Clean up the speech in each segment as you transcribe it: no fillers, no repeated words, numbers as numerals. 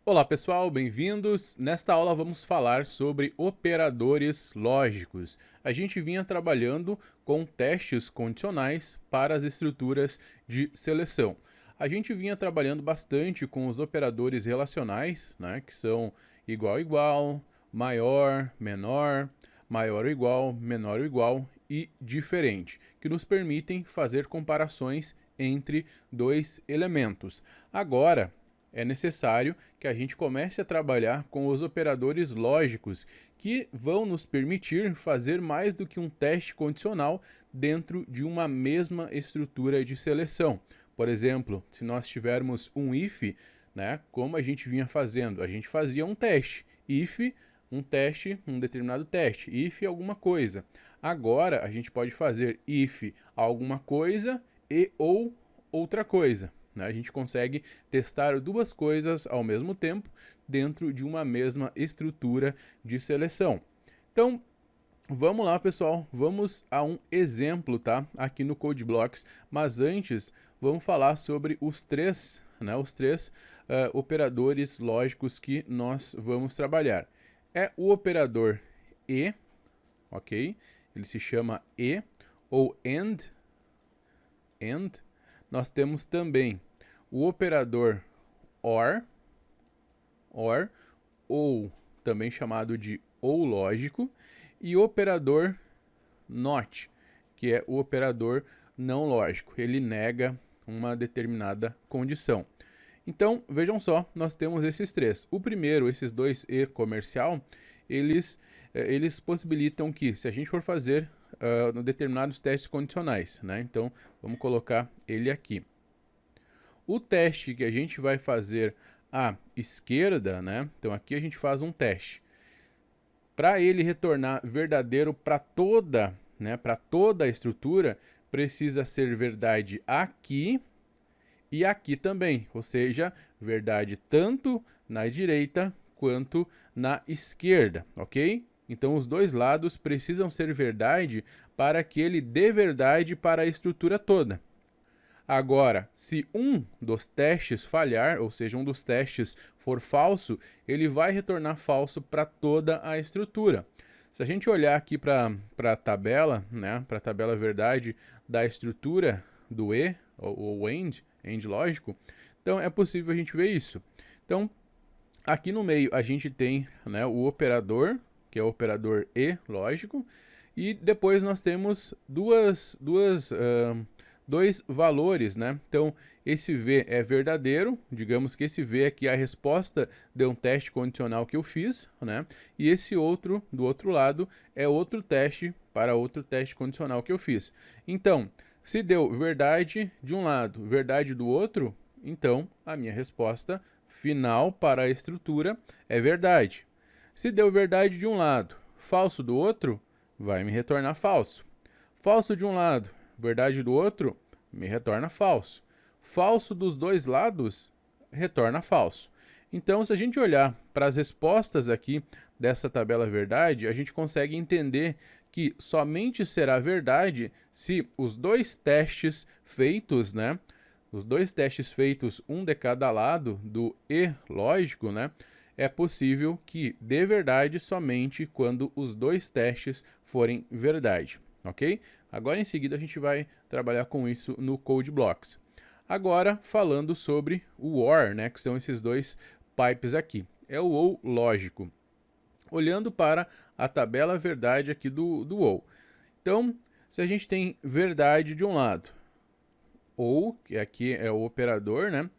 Olá pessoal, bem-vindos! Nesta aula vamos falar sobre operadores lógicos. A gente vinha trabalhando com testes condicionais para as estruturas de seleção. A gente vinha trabalhando bastante com os operadores relacionais, né, que são igual igual, maior, menor, maior ou igual, menor ou igual e diferente, que nos permitem fazer comparações entre dois elementos. Agora, é necessário que a gente comece a trabalhar com os operadores lógicos, que vão nos permitir fazer mais do que um teste condicional dentro de uma mesma estrutura de seleção. Por exemplo, se nós tivermos um if, né, como a gente vinha fazendo, a gente fazia um teste, if, um teste, um determinado teste, if alguma coisa. Agora a gente pode fazer if alguma coisa e ou outra coisa. A gente consegue testar duas coisas ao mesmo tempo dentro de uma mesma estrutura de seleção. Então, vamos lá, pessoal. Vamos a um exemplo, tá? Aqui no CodeBlocks. Mas antes, vamos falar sobre os três operadores lógicos que nós vamos trabalhar. É o operador e, ok? Ele se chama e ou and. Nós temos também o operador OR, ou também chamado de ou lógico, e o operador NOT, que é o operador não lógico. Ele nega uma determinada condição. Então, vejam só, nós temos esses três. O primeiro, esses dois e comercial, eles possibilitam que, se a gente for fazer determinados testes condicionais, né? Então, vamos colocar ele aqui. O teste que a gente vai fazer à esquerda, né? Então, aqui a gente faz um teste. Para ele retornar verdadeiro para toda a estrutura, precisa ser verdade aqui e aqui também, ou seja, verdade tanto na direita quanto na esquerda, ok? Então, os dois lados precisam ser verdade para que ele dê verdade para a estrutura toda. Agora, se um dos testes falhar, ou seja, um dos testes for falso, ele vai retornar falso para toda a estrutura. Se a gente olhar aqui para a tabela, né, para a tabela verdade da estrutura do e, ou end lógico, então é possível a gente ver isso. Então, aqui no meio a gente tem, né, o operador, que é o operador e lógico, e depois nós temos dois valores, né? Então, esse V é verdadeiro, digamos que esse V aqui é a resposta de um teste condicional que eu fiz, né? E esse outro, do outro lado, é outro teste para outro teste condicional que eu fiz. Então, se deu verdade de um lado, verdade do outro, então a minha resposta final para a estrutura é verdade. Se deu verdade de um lado, falso do outro, vai me retornar falso. Falso de um lado, verdade do outro, me retorna falso. Falso dos dois lados, retorna falso. Então, se a gente olhar para as respostas aqui dessa tabela verdade, a gente consegue entender que somente será verdade se os dois testes feitos, né? Os dois testes feitos, um de cada lado do e lógico, né? É possível que dê verdade somente quando os dois testes forem verdade, ok? Agora, em seguida, a gente vai trabalhar com isso no CodeBlocks. Agora, falando sobre o OR, né, que são esses dois pipes aqui. É o ou lógico. Olhando para a tabela verdade aqui do ou. Então, se a gente tem verdade de um lado, ou, que aqui é o operador, né?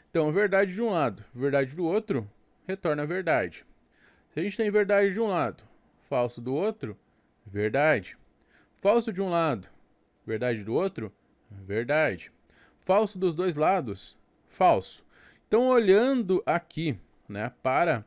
Então, verdade de um lado, verdade do outro, retorna verdade. Se a gente tem verdade de um lado, falso do outro, verdade. Falso de um lado, verdade do outro, verdade. Falso dos dois lados, falso. Então, olhando aqui, né, para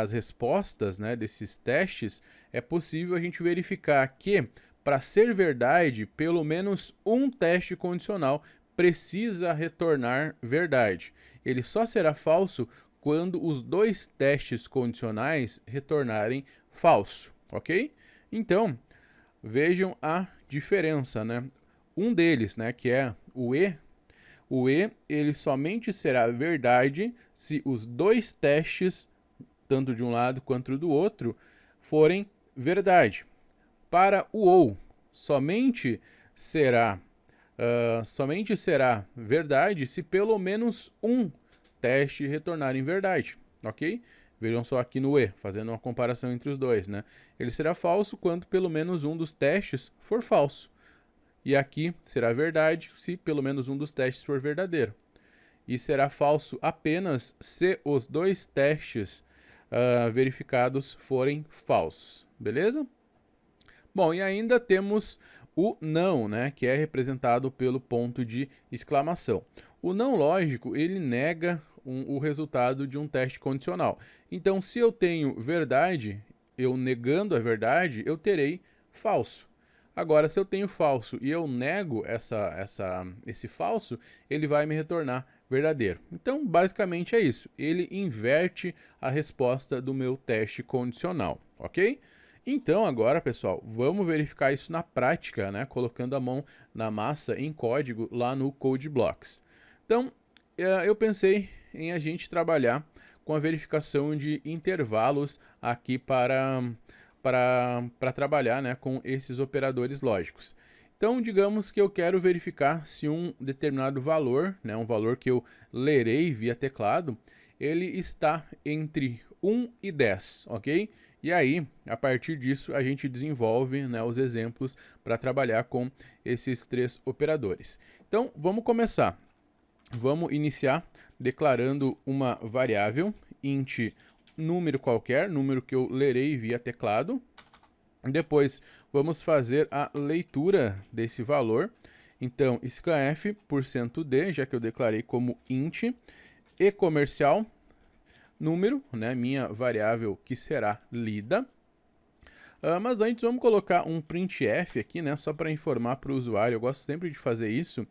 as respostas, né, desses testes, é possível a gente verificar que, para ser verdade, pelo menos um teste condicional precisa retornar verdade. Ele só será falso quando os dois testes condicionais retornarem falso, ok? Então, vejam a diferença, né? Um deles, né, que é o O E, ele somente será verdade se os dois testes, tanto de um lado quanto do outro, forem verdade. Para o OU, somente será verdade se pelo menos um teste retornar em verdade, ok? Vejam só aqui no E, fazendo uma comparação entre os dois, né? Ele será falso quando pelo menos um dos testes for falso. E aqui será verdade se pelo menos um dos testes for verdadeiro. E será falso apenas se os dois testes verificados forem falsos, beleza? Bom, e ainda temos o não, né, que é representado pelo ponto de exclamação. O não lógico, ele nega o resultado de um teste condicional. Então, se eu tenho verdade, eu negando a verdade, eu terei falso. Agora, se eu tenho falso e eu nego esse falso, ele vai me retornar verdadeiro. Então, basicamente é isso. Ele inverte a resposta do meu teste condicional, ok? Então, agora, pessoal, vamos verificar isso na prática, né? Colocando a mão na massa em código lá no CodeBlocks. Então, eu pensei em a gente trabalhar com a verificação de intervalos aqui para trabalhar, né, com esses operadores lógicos. Então, digamos que eu quero verificar se um determinado valor, né, um valor que eu lerei via teclado, ele está entre 1 e 10, ok? E aí, a partir disso, a gente desenvolve, né, os exemplos para trabalhar com esses três operadores. Então, vamos começar. Vamos iniciar declarando uma variável int número qualquer, número que eu lerei via teclado. Depois, vamos fazer a leitura desse valor. Então, scanf%d, já que eu declarei como int, e comercial, número, né, minha variável que será lida. Mas antes vamos colocar um printf aqui, né, só para informar para o usuário. Eu gosto sempre de fazer isso,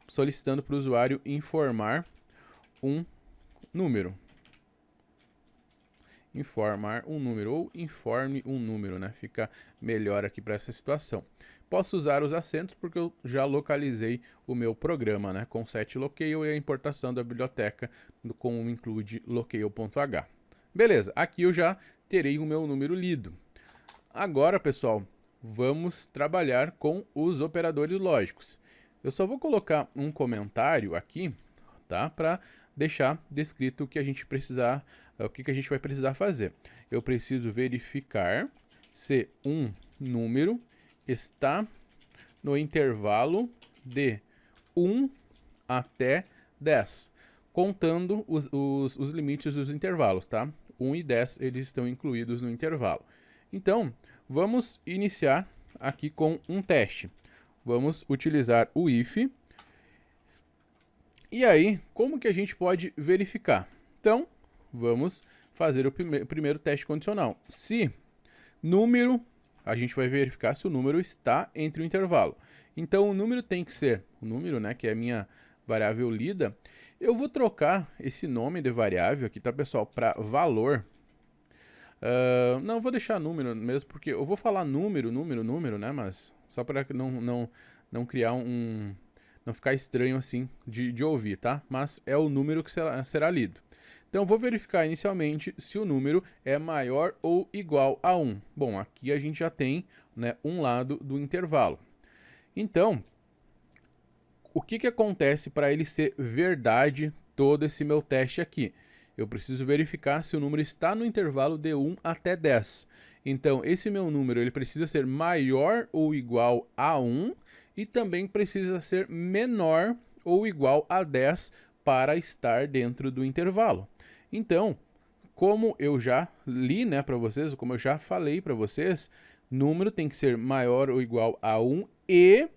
solicitando para o usuário informar um número. Informar um número ou informe um número, né? Fica melhor aqui para essa situação. Posso usar os acentos porque eu já localizei o meu programa, né? Com setLocale e a importação da biblioteca com o include locale.h. Beleza, aqui eu já terei o meu número lido. Agora, pessoal, vamos trabalhar com os operadores lógicos. Eu só vou colocar um comentário aqui, tá? Para deixar descrito o que a gente precisar, o que a gente vai precisar fazer. Eu preciso verificar se um número está no intervalo de 1 até 10, contando os limites dos intervalos, tá? 1 e 10 eles estão incluídos no intervalo. Então, vamos iniciar aqui com um teste. Vamos utilizar o if. E aí, como que a gente pode verificar? Então, vamos fazer o primeiro teste condicional. Se número, a gente vai verificar se o número está entre o intervalo. Então, o número tem que ser, o número, né, que é a minha variável lida. Eu vou trocar esse nome de variável aqui, tá, pessoal, para valor. Não, vou deixar número mesmo, porque eu vou falar número, né, mas só para não criar não ficar estranho assim de ouvir, tá? Mas é o número que será lido. Então, vou verificar inicialmente se o número é maior ou igual a 1. Bom, aqui a gente já tem, né, um lado do intervalo. Então, o que acontece para ele ser verdade todo esse meu teste aqui? Eu preciso verificar se o número está no intervalo de 1 até 10. Então, esse meu número ele precisa ser maior ou igual a 1 e também precisa ser menor ou igual a 10 para estar dentro do intervalo. Então, como eu já li, né, para vocês, como eu já falei para vocês, número tem que ser maior ou igual a 1 e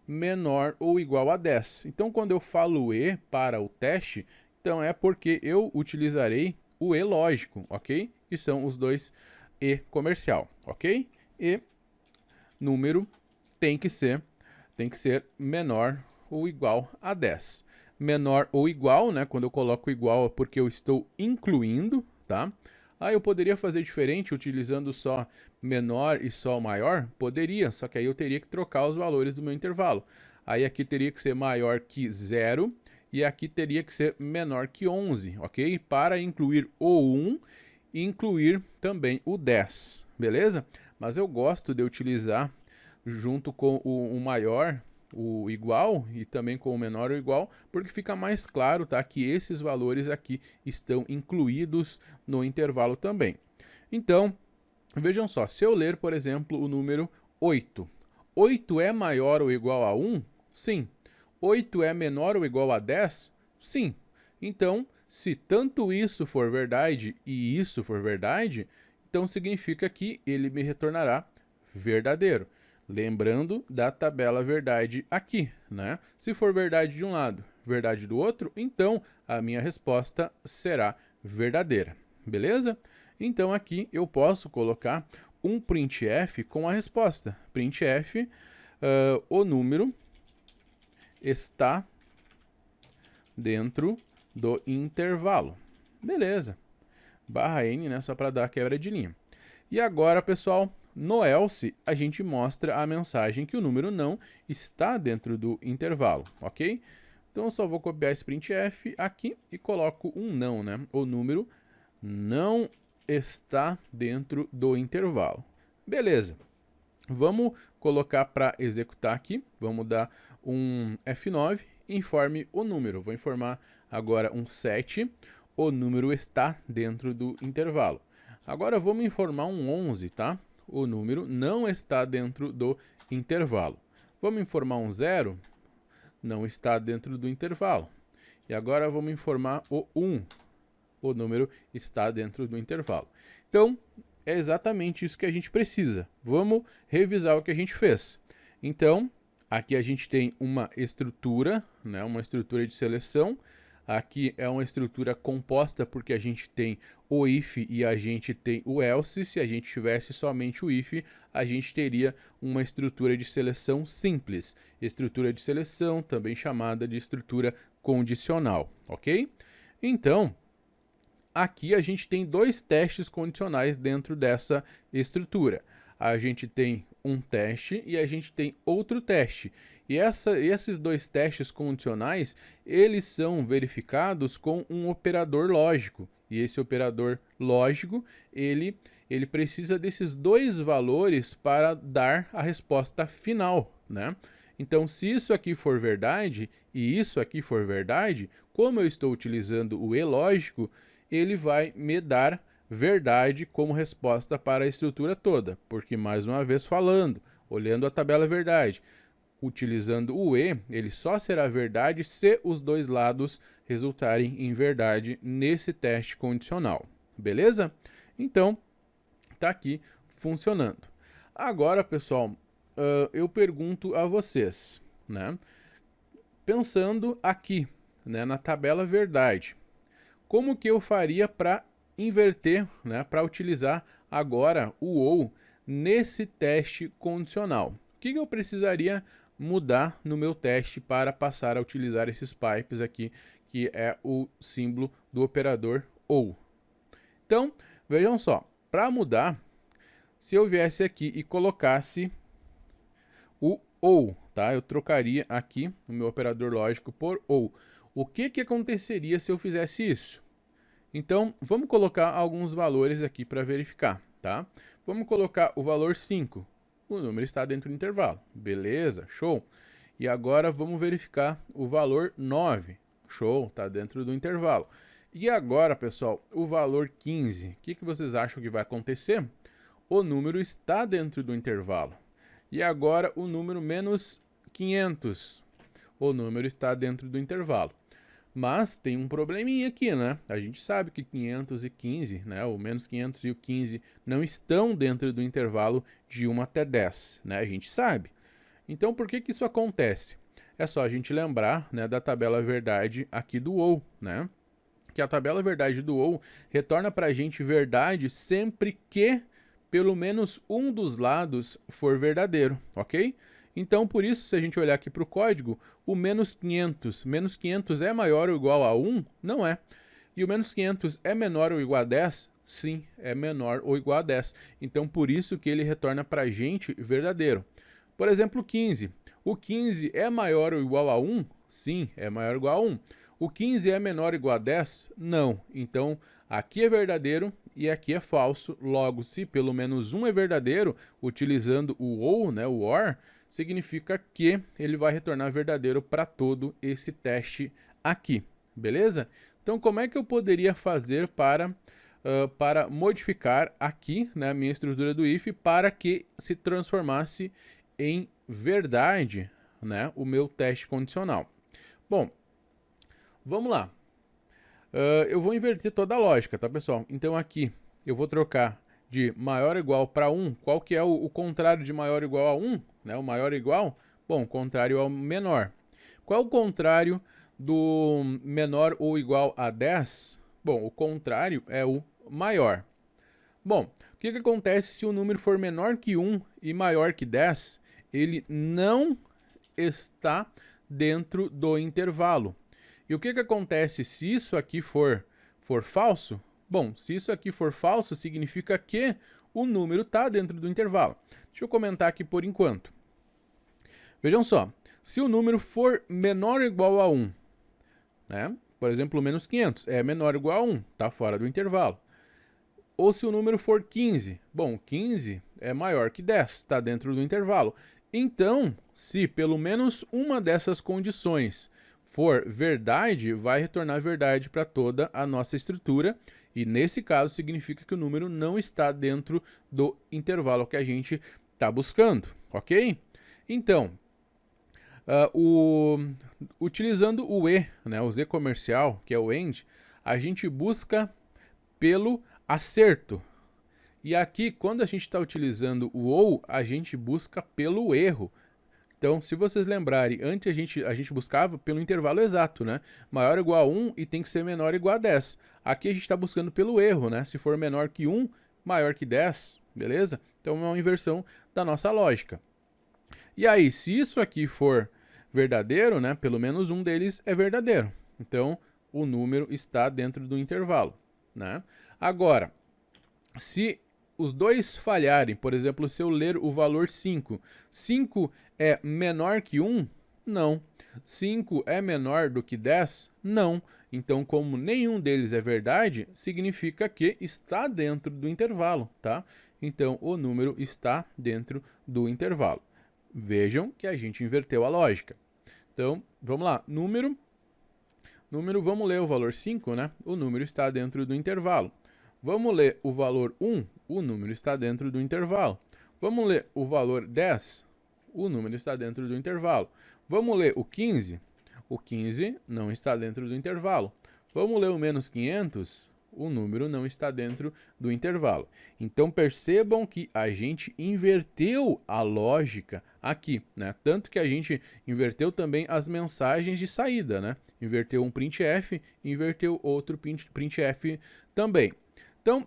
menor ou igual a 10. Então, quando eu falo e para o teste, então é porque eu utilizarei o e lógico, ok? Que são os dois e comercial, ok? E número tem que ser menor ou igual a 10. Menor ou igual, né? Quando eu coloco igual é porque eu estou incluindo, tá? Ah, eu poderia fazer diferente utilizando só menor e só maior? Poderia, só que aí eu teria que trocar os valores do meu intervalo. Aí aqui teria que ser maior que 0 e aqui teria que ser menor que 11, ok? Para incluir o 1 e incluir também o 10, beleza? Mas eu gosto de utilizar junto com o maior, o igual, e também com o menor ou igual, porque fica mais claro, tá, que esses valores aqui estão incluídos no intervalo também. Então, vejam só, se eu ler, por exemplo, o número 8. 8 é maior ou igual a 1? Sim. 8 é menor ou igual a 10? Sim. Então, se tanto isso for verdade e isso for verdade, então significa que ele me retornará verdadeiro. Lembrando da tabela verdade aqui, né? Se for verdade de um lado, verdade do outro, então a minha resposta será verdadeira, beleza? Então aqui eu posso colocar um printf com a resposta. Printf, o número está dentro do intervalo. Beleza. Barra N, né, só para dar a quebra de linha. E agora, pessoal, no else, a gente mostra a mensagem que o número não está dentro do intervalo, ok? Então, eu só vou copiar esse printf aqui e coloco um não, né? O número não está dentro do intervalo. Beleza. Vamos colocar para executar aqui. Vamos dar um F9, informe o número. Vou informar agora um 7. O número está dentro do intervalo. Agora vamos informar um 11, tá? O número não está dentro do intervalo. Vamos informar um 0, não está dentro do intervalo. E agora vamos informar o 1, o número está dentro do intervalo. Então, é exatamente isso que a gente precisa. Vamos revisar o que a gente fez. Então, aqui a gente tem uma estrutura, né? Uma estrutura de seleção. Aqui é uma estrutura composta porque a gente tem o if e a gente tem o else. Se a gente tivesse somente o if, a gente teria uma estrutura de seleção simples. Estrutura de seleção, também chamada de estrutura condicional, ok? Então, aqui a gente tem dois testes condicionais dentro dessa estrutura. A gente tem um teste e a gente tem outro teste. E esses dois testes condicionais, eles são verificados com um operador lógico. E esse operador lógico, ele precisa desses dois valores para dar a resposta final, né? Então, se isso aqui for verdade e isso aqui for verdade, como eu estou utilizando o e lógico, ele vai me dar verdade como resposta para a estrutura toda. Porque, mais uma vez falando, olhando a tabela verdade, utilizando o e, ele só será verdade se os dois lados resultarem em verdade nesse teste condicional. Beleza? Então, tá aqui funcionando. Agora, pessoal, eu pergunto a vocês, né? Pensando aqui, né, na tabela verdade, como que eu faria para inverter, né, para utilizar agora o ou nesse teste condicional? O que eu precisaria mudar no meu teste para passar a utilizar esses pipes aqui, que é o símbolo do operador ou? Então, vejam só, para mudar, se eu viesse aqui e colocasse o ou, tá? Eu trocaria aqui o meu operador lógico por ou. O que aconteceria se eu fizesse isso? Então, vamos colocar alguns valores aqui para verificar, tá? Vamos colocar o valor 5. O número está dentro do intervalo. Beleza, show. E agora vamos verificar o valor 9. Show, está dentro do intervalo. E agora, pessoal, o valor 15. O que vocês acham que vai acontecer? O número está dentro do intervalo. E agora o número menos 500. O número está dentro do intervalo. Mas tem um probleminha aqui, né? A gente sabe que 515, né, o menos 500 e o 15 não estão dentro do intervalo de 1 até 10, né? A gente sabe. Então, por que isso acontece? É só a gente lembrar, né, da tabela verdade aqui do ou, né? Que a tabela verdade do ou retorna para a gente verdade sempre que pelo menos um dos lados for verdadeiro, ok? Então, por isso, se a gente olhar aqui para o código, o menos 500 é maior ou igual a 1? Não é. E o menos 500 é menor ou igual a 10? Sim, é menor ou igual a 10. Então, por isso que ele retorna para a gente verdadeiro. Por exemplo, 15. O 15 é maior ou igual a 1? Sim, é maior ou igual a 1. O 15 é menor ou igual a 10? Não. Então, aqui é verdadeiro e aqui é falso. Logo, se pelo menos um é verdadeiro, utilizando o ou, né, o OR, significa que ele vai retornar verdadeiro para todo esse teste aqui. Beleza? Então, como é que eu poderia fazer para modificar aqui, né, a minha estrutura do if para que se transformasse em verdade, né, o meu teste condicional? Bom, vamos lá. Eu vou inverter toda a lógica, tá, pessoal? Então aqui eu vou trocar de maior ou igual para 1. Qual que é o contrário de maior ou igual a 1? Né? O maior ou igual? Bom, o contrário é o menor. Qual é o contrário do menor ou igual a 10? Bom, o contrário é o maior. Bom, o que acontece se o número for menor que 1 e maior que 10? Ele não está dentro do intervalo. E o que acontece se isso aqui for falso? Bom, se isso aqui for falso, significa que o número está dentro do intervalo. Deixa eu comentar aqui por enquanto. Vejam só, se o número for menor ou igual a 1, né? Por exemplo, menos 500 é menor ou igual a 1, está fora do intervalo. Ou se o número for 15, bom, 15 é maior que 10, está dentro do intervalo. Então, se pelo menos uma dessas condições for verdade, vai retornar verdade para toda a nossa estrutura. E nesse caso significa que o número não está dentro do intervalo que a gente está buscando, ok? Então, utilizando o E, né, o Z comercial, que é o AND, a gente busca pelo acerto. E aqui, quando a gente está utilizando o OU, a gente busca pelo erro. Então, se vocês lembrarem, antes a gente buscava pelo intervalo exato, né? Maior ou igual a 1 e tem que ser menor ou igual a 10. Aqui a gente está buscando pelo erro, né? Se for menor que 1, maior que 10, beleza? Então é uma inversão da nossa lógica. E aí, se isso aqui for verdadeiro, né? Pelo menos um deles é verdadeiro. Então, o número está dentro do intervalo, né? Agora, se os dois falharem, por exemplo, se eu ler o valor 5, 5 é menor que 1? Não. 5 é menor do que 10? Não. Então, como nenhum deles é verdade, significa que está dentro do intervalo, tá? Então, o número está dentro do intervalo. Vejam que a gente inverteu a lógica. Então, vamos lá. Número, vamos ler o valor 5, né? O número está dentro do intervalo. Vamos ler o valor 1, o número está dentro do intervalo. Vamos ler o valor 10, o número está dentro do intervalo. Vamos ler o 15 não está dentro do intervalo. Vamos ler o menos 500, o número não está dentro do intervalo. Então percebam que a gente inverteu a lógica aqui, né? Tanto que a gente inverteu também as mensagens de saída, né? Inverteu um printf, inverteu outro printf também. Então,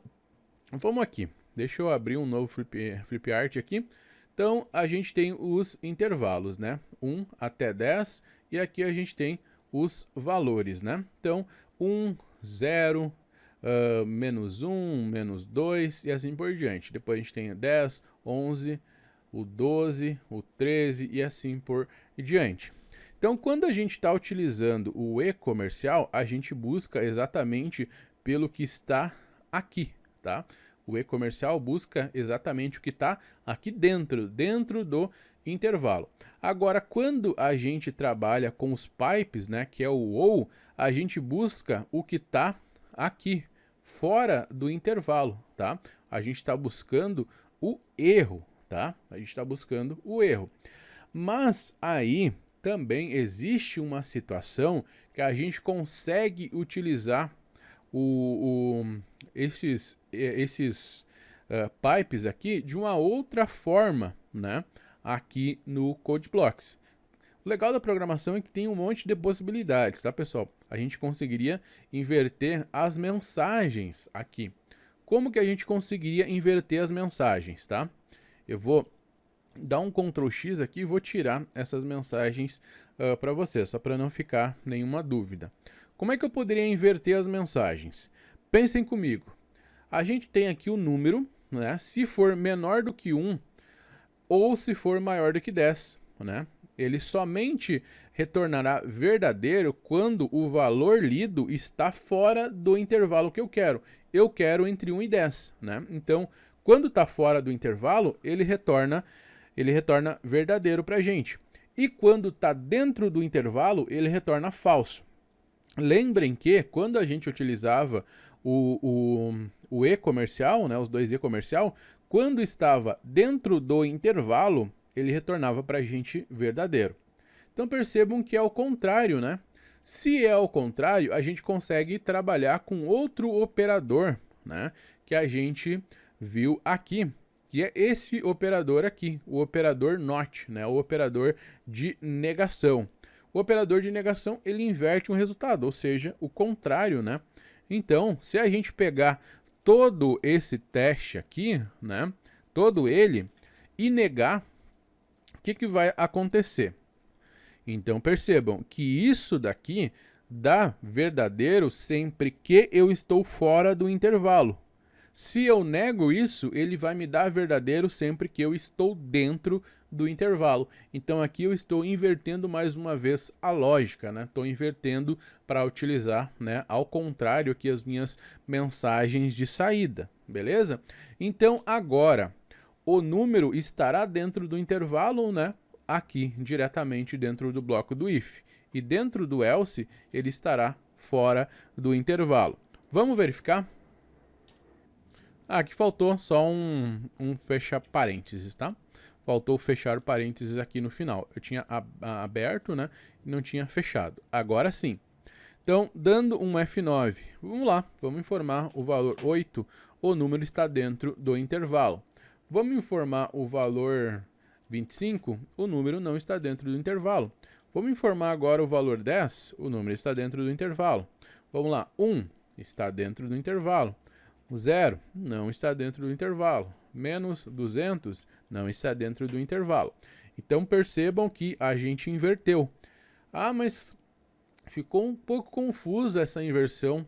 vamos aqui. Deixa eu abrir um novo flipart aqui. Então, a gente tem os intervalos, né? 1 até 10. E aqui a gente tem os valores, né? Então, 1, 0, menos 1, menos 2 e assim por diante. Depois a gente tem 10, 11, o 12, o 13 e assim por diante. Então, quando a gente está utilizando o E comercial, a gente busca exatamente pelo que está aqui, tá? O E comercial busca exatamente o que está aqui dentro do intervalo. Agora, quando a gente trabalha com os pipes, né, que é o OU, a gente busca o que está aqui, fora do intervalo, tá? A gente está buscando o erro, tá? A gente está buscando o erro. Mas aí também existe uma situação que a gente consegue utilizar esses pipes aqui de uma outra forma, né? Aqui no CodeBlocks. O legal da programação é que tem um monte de possibilidades, tá, pessoal? A gente conseguiria inverter as mensagens aqui. Como que a gente conseguiria inverter as mensagens, tá? Eu vou dar um Ctrl X aqui e vou tirar essas mensagens para você, só para não ficar nenhuma dúvida. Como é que eu poderia inverter as mensagens? Pensem comigo. A gente tem aqui o número, né? Se for menor do que 1 ou se for maior do que 10, né? ele somente retornará verdadeiro quando o valor lido está fora do intervalo que eu quero. Eu quero entre 1 e 10, né? Então, quando está fora do intervalo, ele retorna verdadeiro para a gente. E quando está dentro do intervalo, ele retorna falso. Lembrem que quando a gente utilizava o E comercial, né, os dois E comercial, quando estava dentro do intervalo, ele retornava para a gente verdadeiro. Então percebam que é o contrário, né? Se é o contrário, a gente consegue trabalhar com outro operador, né, que a gente viu aqui, que é esse operador aqui, o operador NOT, né, o operador de negação. O operador de negação, ele inverte um resultado, ou seja, o contrário, né? Então, se a gente pegar todo esse teste aqui, né, todo ele, e negar, o que vai acontecer? Então, percebam que isso daqui dá verdadeiro sempre que eu estou fora do intervalo. Se eu nego isso, ele vai me dar verdadeiro sempre que eu estou dentro do intervalo. Então aqui eu estou invertendo mais uma vez a lógica, né? Estou invertendo para utilizar, né, ao contrário aqui as minhas mensagens de saída, beleza? Então agora o número estará dentro do intervalo, né? Aqui diretamente dentro do bloco do if. E dentro do else ele estará fora do intervalo. Vamos verificar? Aqui faltou só um fechar parênteses, tá? Faltou fechar parênteses aqui no final. Eu tinha aberto, né? E não tinha fechado. Agora sim. Então, dando um F9, vamos lá. Vamos informar o valor 8. O número está dentro do intervalo. Vamos informar o valor 25. O número não está dentro do intervalo. Vamos informar agora o valor 10. O número está dentro do intervalo. Vamos lá. 1 está dentro do intervalo. O 0 não está dentro do intervalo. Menos 200 não está dentro do intervalo. Então percebam que a gente inverteu. Ah, mas ficou um pouco confusa essa inversão.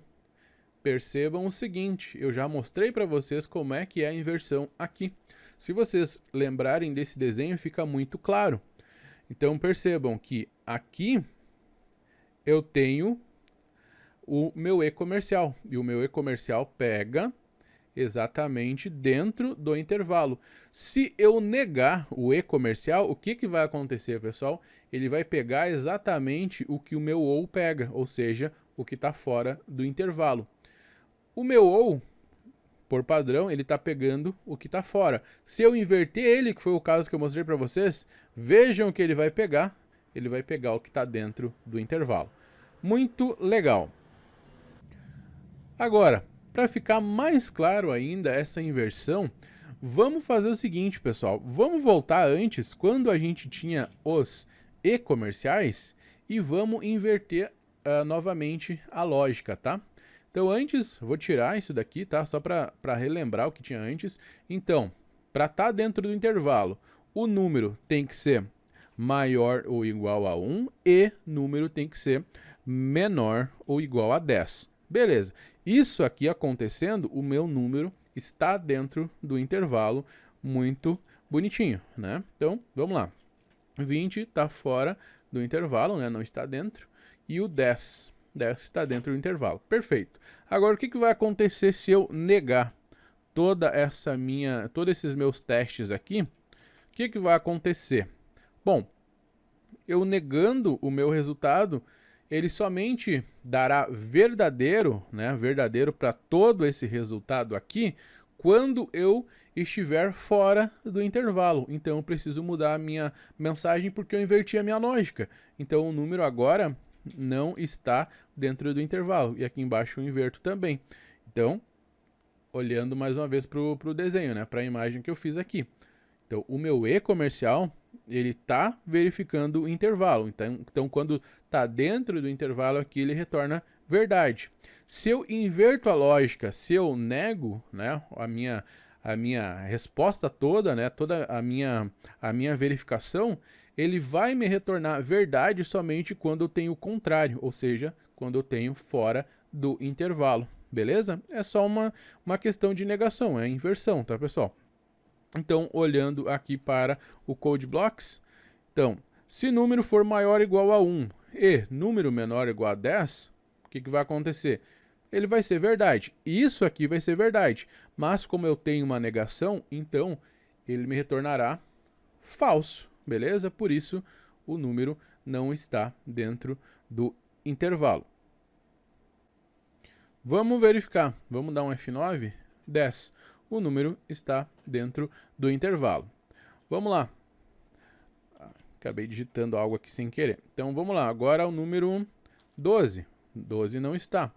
Percebam o seguinte, eu já mostrei para vocês como é que é a inversão aqui. Se vocês lembrarem desse desenho, fica muito claro. Então percebam que aqui eu tenho o meu E comercial. E o meu E comercial pega exatamente dentro do intervalo. Se eu negar o E comercial, o que vai acontecer, pessoal? Ele vai pegar exatamente o que o meu OU pega, ou seja, o que está fora do intervalo. O meu OU, por padrão, ele está pegando o que está fora. Se eu inverter ele, que foi o caso que eu mostrei para vocês, vejam o que ele vai pegar. Ele vai pegar o que está dentro do intervalo. Muito legal. Agora, para ficar mais claro ainda essa inversão, vamos fazer o seguinte, pessoal. Vamos voltar antes, quando a gente tinha os e-comerciais, e vamos inverter novamente a lógica, tá? Então antes, vou tirar isso daqui, tá? Só para relembrar o que tinha antes. Então, para estar dentro do intervalo, o número tem que ser maior ou igual a 1 e número tem que ser menor ou igual a 10. Beleza. Isso aqui acontecendo, o meu número está dentro do intervalo, muito bonitinho, né? Então, vamos lá. 20 está fora do intervalo, né? Não está dentro. E o 10 está dentro do intervalo. Perfeito. Agora, o que vai acontecer se eu negar todos esses meus testes aqui? O que vai acontecer? Bom, eu negando o meu resultado, ele somente dará verdadeiro, né, verdadeiro para todo esse resultado aqui, quando eu estiver fora do intervalo. Então eu preciso mudar a minha mensagem porque eu inverti a minha lógica. Então o número agora não está dentro do intervalo. E aqui embaixo eu inverto também. Então, olhando mais uma vez para o desenho, né, para a imagem que eu fiz aqui. Então o meu E comercial, ele está verificando o intervalo. Então quando está dentro do intervalo aqui, ele retorna verdade. Se eu inverto a lógica, se eu nego, né, a minha resposta toda, né, toda a minha verificação, ele vai me retornar verdade somente quando eu tenho o contrário, ou seja, quando eu tenho fora do intervalo. Beleza? É só uma questão de negação, é inversão, tá, pessoal? Então, olhando aqui para o Code Blocks, então, Se número for maior ou igual a 1 e número menor ou igual a 10, o que vai acontecer? Ele vai ser verdade. Isso aqui vai ser verdade. Mas como eu tenho uma negação, então ele me retornará falso, beleza? Por isso o número não está dentro do intervalo. Vamos verificar. Vamos dar um F9. 10. O número está dentro do intervalo. Vamos lá. Acabei digitando algo aqui sem querer. Então vamos lá. Agora o número 12. 12 não está.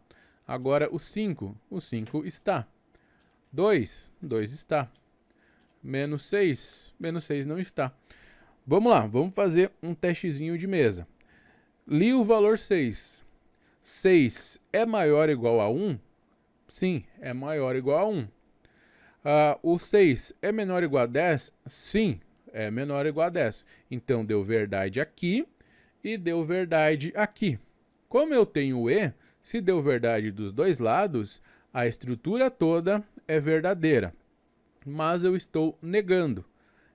Agora o 5. O 5 está. 2. 2 está. Menos 6. Menos 6 não está. Vamos lá. Vamos fazer um testezinho de mesa. Li o valor 6. 6 é maior ou igual a 1? Sim, é maior ou igual a 1. O 6 é menor ou igual a 10? Sim, é menor ou igual a 10. Então, deu verdade aqui e deu verdade aqui. Como eu tenho o E, se deu verdade dos dois lados, a estrutura toda é verdadeira. Mas eu estou negando.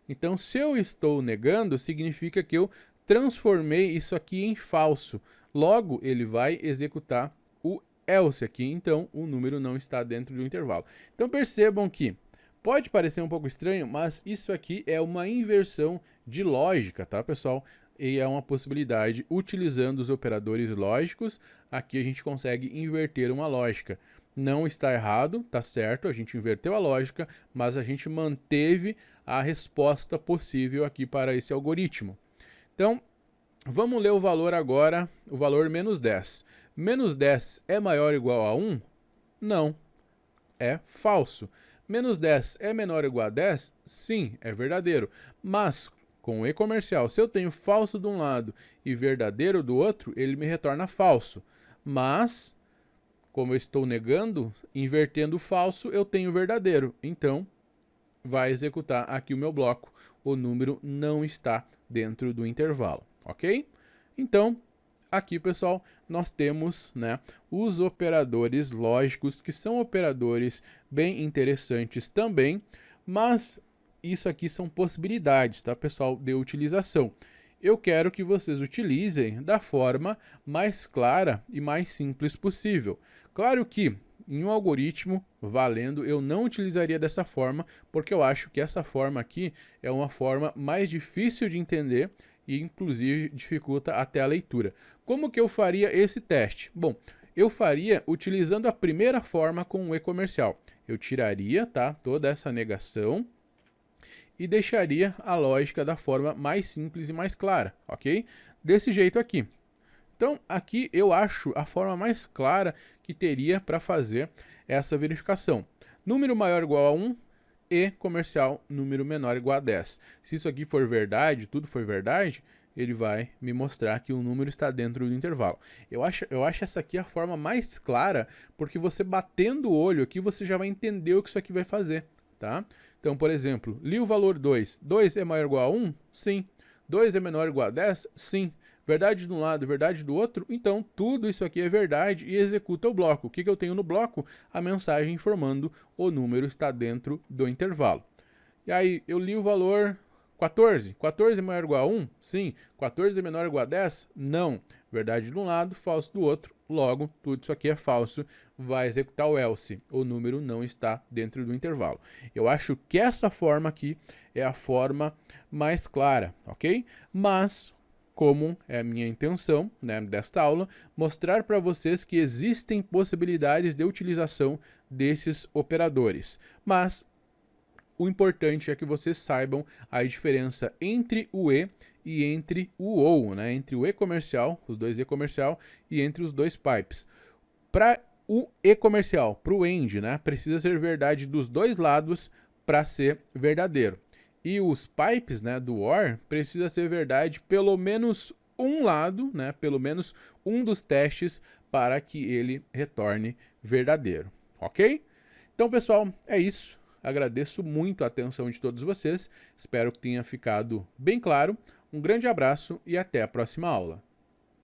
Então, se eu estou negando, significa que eu transformei isso aqui em falso. Logo, ele vai executar o else aqui, então o número não está dentro do intervalo. Então percebam que pode parecer um pouco estranho, mas isso aqui é uma inversão de lógica, tá, pessoal? E é uma possibilidade, utilizando os operadores lógicos, aqui a gente consegue inverter uma lógica. Não está errado, tá certo, a gente inverteu a lógica, mas a gente manteve a resposta possível aqui para esse algoritmo. Então, vamos ler o valor agora, o valor menos 10. Menos 10 é maior ou igual a 1? Não, é falso. Menos 10 é menor ou igual a 10? Sim, é verdadeiro. Mas, com o E comercial, se eu tenho falso de um lado e verdadeiro do outro, ele me retorna falso. Mas, como eu estou negando, invertendo o falso, eu tenho verdadeiro. Então, vai executar aqui o meu bloco. O número não está dentro do intervalo, ok? Então, aqui, pessoal, nós temos, né, os operadores lógicos, que são operadores bem interessantes também, mas isso aqui são possibilidades, tá, pessoal, de utilização. Eu quero que vocês utilizem da forma mais clara e mais simples possível. Claro que em um algoritmo valendo, eu não utilizaria dessa forma, porque eu acho que essa forma aqui é uma forma mais difícil de entender e, inclusive, dificulta até a leitura. Como que eu faria esse teste? Bom, eu faria utilizando a primeira forma com o E comercial. Eu tiraria, tá, toda essa negação e deixaria a lógica da forma mais simples e mais clara, ok? Desse jeito aqui. Então, aqui eu acho a forma mais clara que teria para fazer essa verificação. Número maior ou igual a 1 e comercial, número menor ou igual a 10. Se isso aqui for verdade, tudo for verdade, ele vai me mostrar que o número está dentro do intervalo. Eu acho essa aqui a forma mais clara, porque você batendo o olho aqui, você já vai entender o que isso aqui vai fazer, tá? Então, por exemplo, li o valor 2. 2 é maior ou igual a 1? Sim. 2 é menor ou igual a 10? Sim. Verdade de um lado, verdade do outro? Então, tudo isso aqui é verdade e executa o bloco. O que eu tenho no bloco? A mensagem informando o número está dentro do intervalo. E aí, eu li o valor 14. 14 é maior ou igual a 1? Sim. 14 é menor ou igual a 10? Não. Verdade de um lado, falso do outro. Logo, tudo isso aqui é falso. Vai executar o else. O número não está dentro do intervalo. Eu acho que essa forma aqui é a forma mais clara, ok? Mas, como é a minha intenção, né, desta aula, mostrar para vocês que existem possibilidades de utilização desses operadores. Mas o importante é que vocês saibam a diferença entre o e entre o ou, né, entre o E comercial, os dois E comercial, e entre os dois pipes. Para o E comercial, para o AND, né, precisa ser verdade dos dois lados para ser verdadeiro. E os pipes, né, do OR, precisa ser verdade pelo menos um lado, né, pelo menos um dos testes para que ele retorne verdadeiro, ok? Então, pessoal, é isso. Agradeço muito a atenção de todos vocês. Espero que tenha ficado bem claro. Um grande abraço e até a próxima aula.